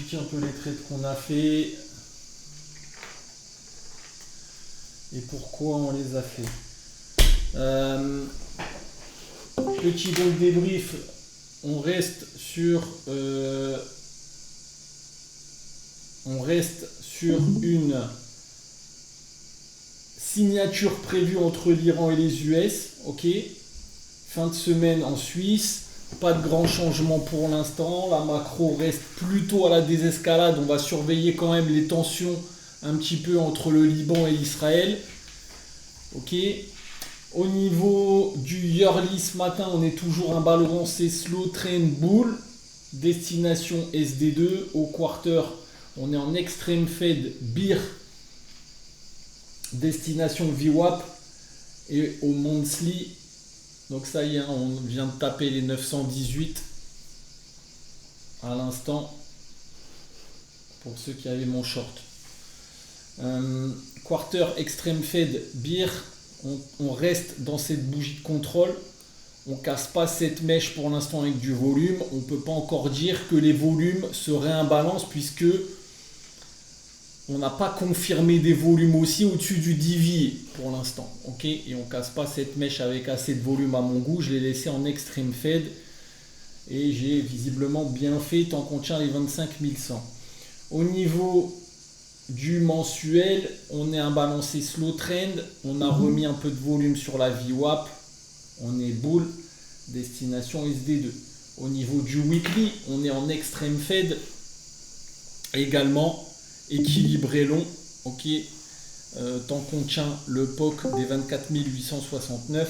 expliquer un peu les trades qu'on a fait et pourquoi on les a fait. Petit donc débrief, on reste sur une signature prévue entre l'Iran et les US, ok. Fin de semaine en Suisse, pas de grands changements pour l'instant, la macro reste plutôt à la désescalade, on va surveiller quand même les tensions un petit peu entre le Liban et Israël, ok. Au niveau du yearly ce matin, on est toujours un ballon c'est slow trend bull, destination SD2, au quarter on est en extreme fed bear, destination VWAP, et au monthly, donc ça y est, on vient de taper les 918 à l'instant pour ceux qui avaient mon short. Quarter extreme fed bear, on reste dans cette bougie de contrôle, on casse pas cette mèche pour l'instant avec du volume, on peut pas encore dire que les volumes se réimbalancent puisque on n'a pas confirmé des volumes aussi au-dessus du DV pour l'instant, ok. Et on casse pas cette mèche avec assez de volume à mon goût, je l'ai laissé en extreme fed et j'ai visiblement bien fait tant qu'on tient les 25 100. Au niveau du mensuel, on est un balancé slow trend, on a remis un peu de volume sur la VWAP, on est bull, destination SD2. Au niveau du weekly, on est en extreme fed, également équilibré long, ok. Tant qu'on tient le POC des 24 869.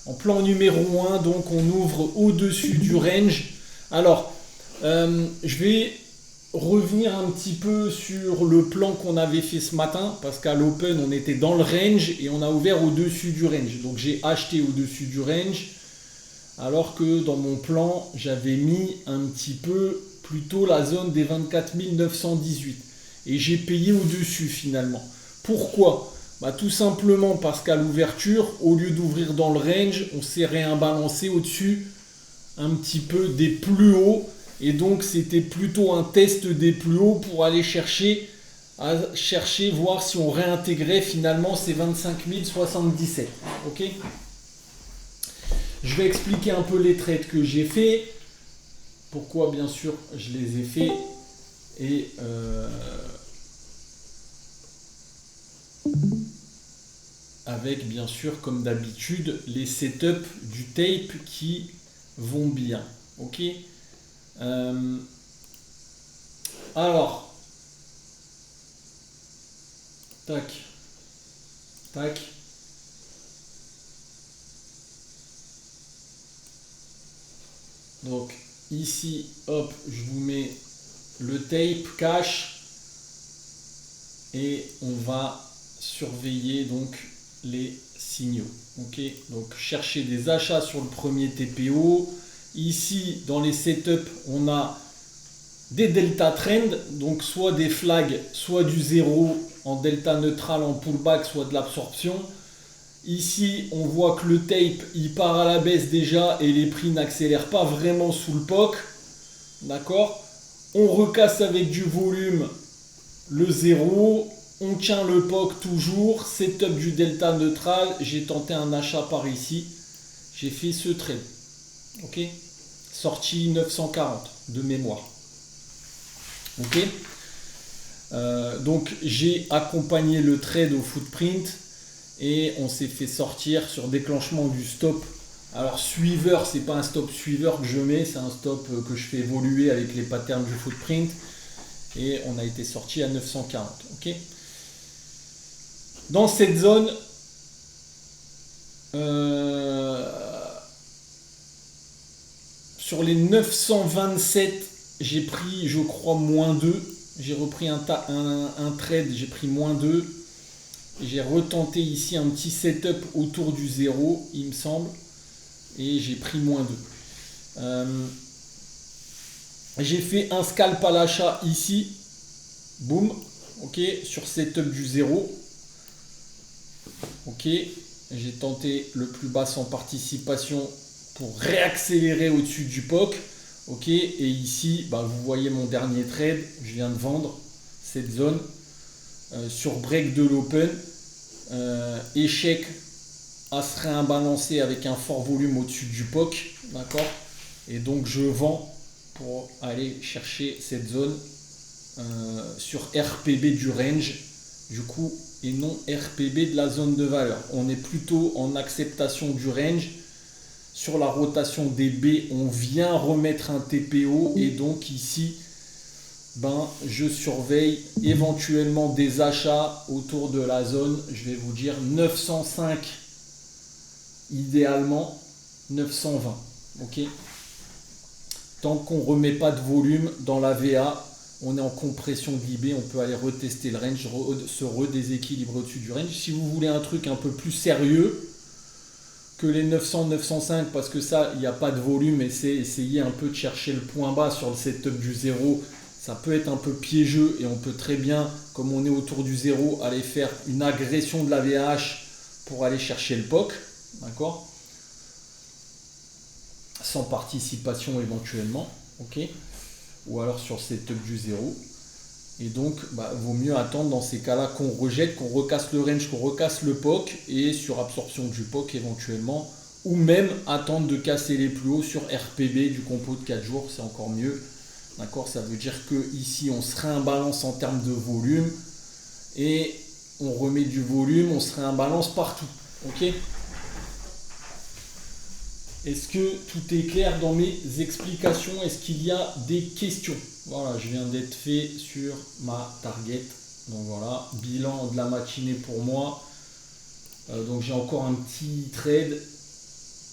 En plan numéro 1, donc on ouvre au-dessus du range. Alors, je vais revenir un petit peu sur le plan qu'on avait fait ce matin, parce qu'à l'open on était dans le range et on a ouvert au-dessus du range. Donc j'ai acheté au-dessus du range, alors que dans mon plan j'avais mis un petit peu plutôt la zone des 24 918 et j'ai payé au-dessus finalement. Pourquoi? Tout simplement parce qu'à l'ouverture, au lieu d'ouvrir dans le range, on s'est réimbalancé au-dessus un petit peu des plus hauts. Et donc c'était plutôt un test des plus hauts pour aller chercher, voir si on réintégrait finalement ces 25 077. Ok. Je vais expliquer un peu les trades que j'ai fait, pourquoi bien sûr je les ai faits et avec bien sûr comme d'habitude les setups du tape qui vont bien. Ok. Alors, tac, tac. Donc ici, hop, je vous mets le tape cash et on va surveiller donc les signaux. Ok, donc chercher des achats sur le premier TPO. Ici, dans les setups, on a des delta trend, donc soit des flags, soit du zéro en delta neutral en pullback, soit de l'absorption. Ici, on voit que le tape, il part à la baisse déjà et les prix n'accélèrent pas vraiment sous le POC. D'accord? On recasse avec du volume le zéro. On tient le POC toujours. Setup du delta neutral. J'ai tenté un achat par ici. J'ai fait ce trade. Ok? Sortie 940 de mémoire. Ok, donc j'ai accompagné le trade au footprint et on s'est fait sortir sur déclenchement du stop. Alors suiveur, c'est pas un stop suiveur que je mets, c'est un stop que je fais évoluer avec les patterns du footprint et on a été sorti à 940. Ok, dans cette zone, sur les 927, j'ai pris, je crois, moins 2. J'ai repris un trade, j'ai pris moins 2. J'ai retenté ici un petit setup autour du 0, il me semble. Et j'ai pris moins 2. J'ai fait un scalp à l'achat ici. Boum. Ok, sur setup du 0. Ok, j'ai tenté le plus bas sans participation pour réaccélérer au-dessus du POC. Ok, et ici, vous voyez mon dernier trade, je viens de vendre cette zone sur break de l'open, échec à se réimbalancer avec un fort volume au-dessus du POC, d'accord. Et donc je vends pour aller chercher cette zone sur RPB du range, du coup, et non RPB de la zone de valeur. On est plutôt en acceptation du range. Sur la rotation des B, on vient remettre un TPO et donc ici, je surveille éventuellement des achats autour de la zone, je vais vous dire 905, idéalement 920. Ok. Tant qu'on ne remet pas de volume dans la VA, on est en compression d'IB, on peut aller retester le range, se redéséquilibrer au-dessus du range. Si vous voulez un truc un peu plus sérieux que les 900, 905, parce que ça, il n'y a pas de volume, et c'est essayer un peu de chercher le point bas sur le setup du 0. Ça peut être un peu piégeux et on peut très bien, comme on est autour du 0, aller faire une agression de la VH pour aller chercher le POC, d'accord, sans participation éventuellement, ok, ou alors sur le setup du 0. Et donc, vaut mieux attendre dans ces cas-là qu'on rejette, qu'on recasse le range, qu'on recasse le POC et sur absorption du POC éventuellement, ou même attendre de casser les plus hauts sur RPB du compo de 4 jours, c'est encore mieux. D'accord, ça veut dire que ici on se réimbalance en termes de volume et on remet du volume, on se réimbalance partout. Ok. Est-ce que tout est clair dans mes explications? Est-ce qu'il y a des questions? Voilà, je viens d'être fait sur ma target. Donc voilà, bilan de la matinée pour moi. Donc j'ai encore un petit trade,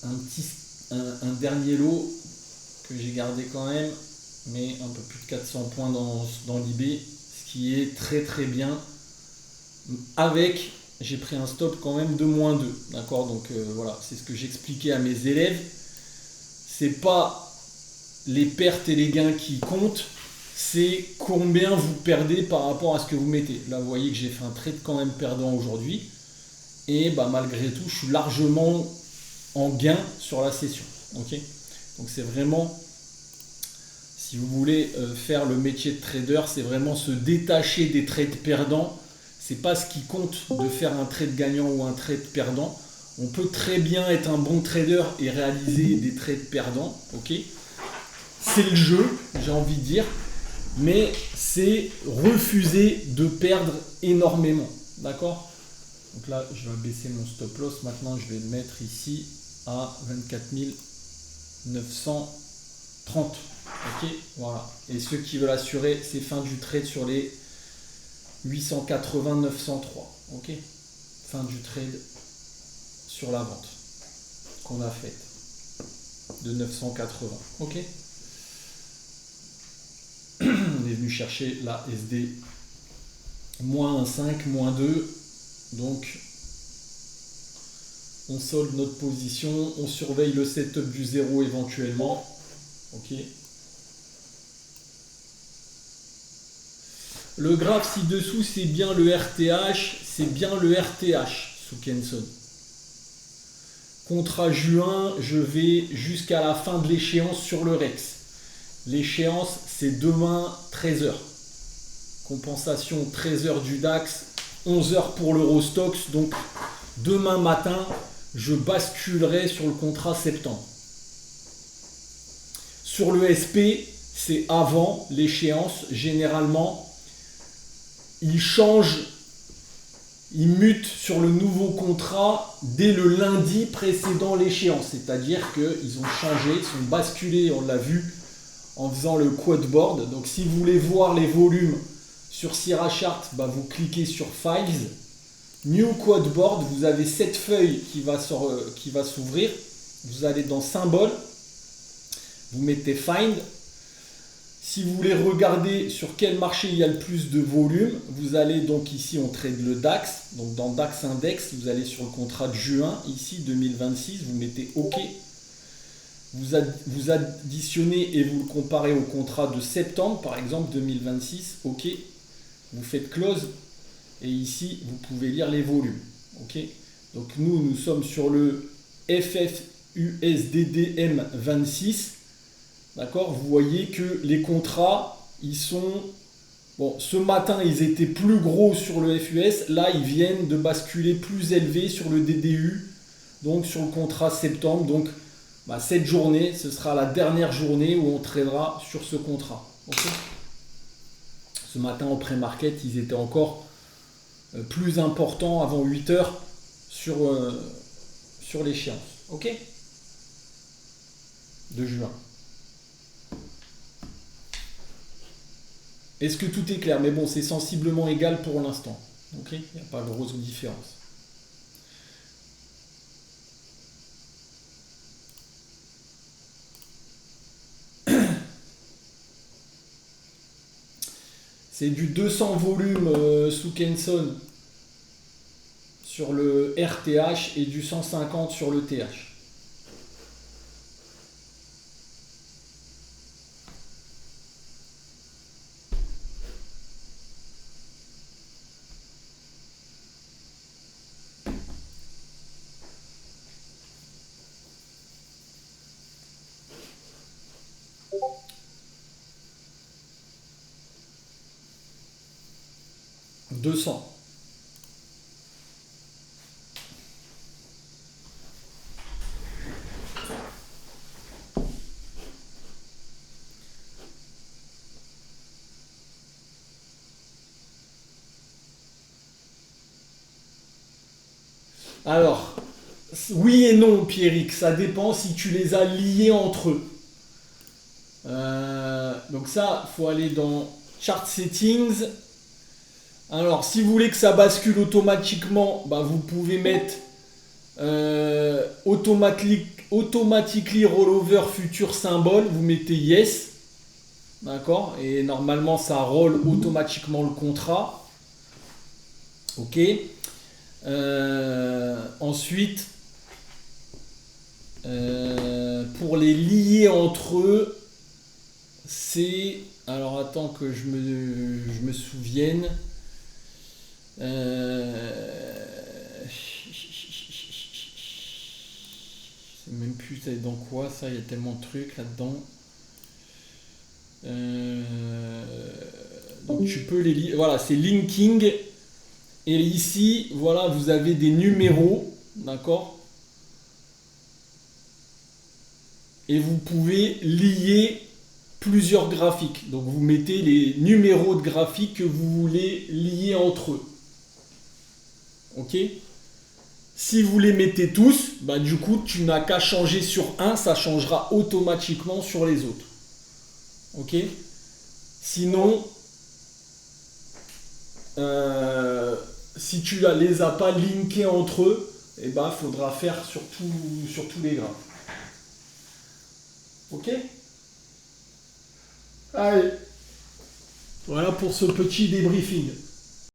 un dernier lot que j'ai gardé quand même, mais un peu plus de 400 points dans l'IB, ce qui est très très bien. Avec, j'ai pris un stop quand même de -2, d'accord. Donc voilà, c'est ce que j'expliquais à mes élèves. C'est pas les pertes et les gains qui comptent, c'est combien vous perdez par rapport à ce que vous mettez. Là, vous voyez que j'ai fait un trade quand même perdant aujourd'hui, et malgré tout, je suis largement en gain sur la session. Ok, donc c'est vraiment, si vous voulez faire le métier de trader, c'est vraiment se détacher des trades perdants. C'est pas ce qui compte de faire un trade gagnant ou un trade perdant. On peut très bien être un bon trader et réaliser des trades perdants. Ok, c'est le jeu, j'ai envie de dire, mais c'est refuser de perdre énormément. D'accord. Donc là, je vais baisser mon stop loss. Maintenant, je vais le mettre ici à 24 930. Ok, voilà. Et ceux qui veulent assurer, c'est fin du trade sur les 880 903. Ok, fin du trade sur la vente qu'on a faite de 980. Ok, on est venu chercher la SD -1,5, -2. Donc on solde notre position, on surveille le setup du 0 éventuellement. Ok. Le graphe ci-dessous, c'est bien le RTH, c'est bien le RTH sous Kenson. Contrat juin, je vais jusqu'à la fin de l'échéance sur le REX. L'échéance, c'est demain 13h. Compensation 13h du DAX, 11h pour l'Eurostoxx. Donc demain matin, je basculerai sur le contrat septembre. Sur le SP, c'est avant l'échéance. Généralement, il change, il mute sur le nouveau contrat dès le lundi précédent l'échéance. C'est-à-dire qu'ils ont changé, ils sont basculés, on l'a vu en faisant le quote board. Donc si vous voulez voir les volumes sur Sierra Chart, vous cliquez sur Files, New Quote Board, vous avez cette feuille qui va s'ouvrir. Vous allez dans Symbole, vous mettez Find. Si vous voulez regarder sur quel marché il y a le plus de volume, vous allez donc ici, on trade le DAX. Donc dans DAX Index, vous allez sur le contrat de juin, ici 2026, vous mettez OK. Vous additionnez et vous le comparez au contrat de septembre, par exemple 2026, OK. Vous faites Close et ici, vous pouvez lire les volumes. OK. Donc nous sommes sur le FFUSDDM26. d'accord, vous voyez que les contrats, ils sont... Bon, ce matin, ils étaient plus gros sur le FUS. Là, ils viennent de basculer plus élevé sur le DDU, donc sur le contrat septembre. Donc, cette journée, ce sera la dernière journée où on tradera sur ce contrat. Okay, ce matin, en pré-market, ils étaient encore plus importants avant 8 heures sur l'échéance. Ok, de juin. Est-ce que tout est clair? Mais bon, c'est sensiblement égal pour l'instant. Ok, il n'y a pas de grosse différence. C'est du 200 volume sous Kenson sur le RTH et du 150 sur le TH. « 200. » Alors, oui et non, Pierrick, ça dépend si tu les as liés entre eux. Donc ça, il faut aller dans Chart Settings. Alors, si vous voulez que ça bascule automatiquement, vous pouvez mettre Automatically Rollover Future Symbol. Vous mettez Yes. D'accord? Et normalement, ça roll automatiquement le contrat. Ok. Ensuite, pour les lier entre eux, c'est... Alors attends que je me souvienne. Je sais même plus c'est dans quoi ça, il y a tellement de trucs là-dedans. Donc tu peux les lier. Voilà, c'est linking. Et ici, voilà, vous avez des numéros, d'accord? Et vous pouvez lier plusieurs graphiques. Donc vous mettez les numéros de graphiques que vous voulez lier entre eux. Ok? Si vous les mettez tous, du coup, tu n'as qu'à changer sur un, ça changera automatiquement sur les autres. Ok? Sinon, si tu ne les as pas linkés entre eux, il faudra faire sur tous les graphes. Ok? Allez. Voilà pour ce petit débriefing.